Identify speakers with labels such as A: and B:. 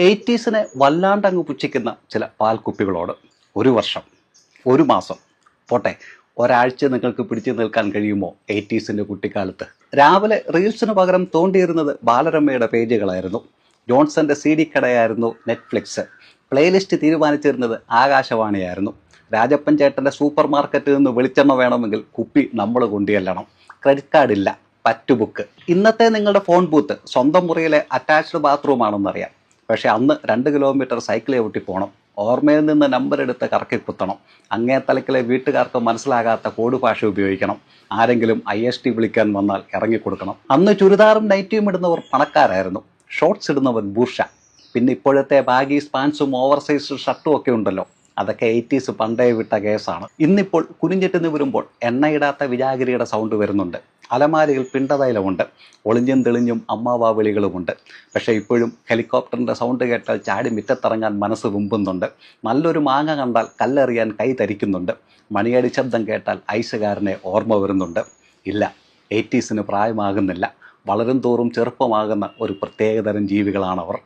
A: എയ്റ്റീസിനെ വല്ലാണ്ടങ്ങ് പുച്ഛിക്കുന്ന ചില പാൽക്കുപ്പികളോട്. ഒരു വർഷം, ഒരു മാസം, പോട്ടെ ഒരാഴ്ച നിങ്ങൾക്ക് പിടിച്ചു നിൽക്കാൻ കഴിയുമോ എയ്റ്റീസിൻ്റെ കുട്ടിക്കാലത്ത്? രാവിലെ റീൽസിന് പകരം തോണ്ടിയിരുന്നത് ബാലരമയുടെ പേജുകളായിരുന്നു. ജോൺസന്റെ CD കടയായിരുന്നു നെറ്റ്ഫ്ലിക്സ്. പ്ലേലിസ്റ്റ് തീരുമാനിച്ചിരുന്നത് ആകാശവാണിയായിരുന്നു. രാജപ്പൻ ചേട്ടൻ്റെ സൂപ്പർ മാർക്കറ്റിൽ നിന്ന് വെളിച്ചെണ്ണ വേണമെങ്കിൽ കുപ്പി നമ്മൾ കൊണ്ടുചെല്ലണം. ക്രെഡിറ്റ് കാർഡില്ല, പറ്റുബുക്ക്. ഇന്നത്തെ നിങ്ങളുടെ ഫോൺ ബൂത്ത് സ്വന്തം മുറിയിലെ അറ്റാച്ച്ഡ് ബാത്റൂം ആണെന്നറിയാം. പക്ഷെ അന്ന് 2 കിലോമീറ്റർ സൈക്കിൾ ചവിട്ടി പോകണം. ഓർമ്മയിൽ നിന്ന് നമ്പർ എടുത്ത് കറക്കി കുത്തണം. അങ്ങേ തലക്കിലെ വീട്ടുകാർക്ക് മനസ്സിലാകാത്ത കോഡ് ഭാഷ ഉപയോഗിക്കണം. ആരെങ്കിലും IST വിളിക്കാൻ വന്നാൽ ഇറങ്ങിക്കൊടുക്കണം. അന്ന് ചുരിദാറും നൈറ്റിയും ഇടുന്നവർ പണക്കാരായിരുന്നു, ഷോർട്സ് ഇടുന്നവർ ബൂർഷ. പിന്നെ ഇപ്പോഴത്തെ ബാഗീസ് പാൻസും ഓവർസൈസ് ഷർട്ടും ഒക്കെ ഉണ്ടല്ലോ, അതൊക്കെ 80s പണ്ടേ വിട്ട കേസാണ്. ഇന്നിപ്പോൾ കുനിഞ്ഞിട്ട് നിവരുമ്പോൾ എണ്ണയിടാത്ത വിജാഗിരിയുടെ സൗണ്ട് വരുന്നുണ്ട്. അലമാരിയിൽ പിണ്ടതൈലമുണ്ട്. ഒളിഞ്ഞും തെളിഞ്ഞും അമ്മാവാ വിളികളുമുണ്ട്. പക്ഷേ ഇപ്പോഴും ഹെലികോപ്റ്ററിൻ്റെ സൗണ്ട് കേട്ടാൽ ചാടി മുറ്റത്തിറങ്ങാൻ മനസ്സ് വെമ്പുന്നുണ്ട്. നല്ലൊരു മാങ്ങ കണ്ടാൽ കല്ലെറിയാൻ കൈ തരിക്കുന്നുണ്ട്. മണിയടി ശബ്ദം കേട്ടാൽ ഐസുകാരനെ ഓർമ്മ വരുന്നുണ്ട്. ഇല്ല, 80സിന് പ്രായമാകുന്നില്ല. വളരും തോറും ചെറുപ്പമാകുന്ന ഒരു പ്രത്യേകതരം ജീവികളാണവർ.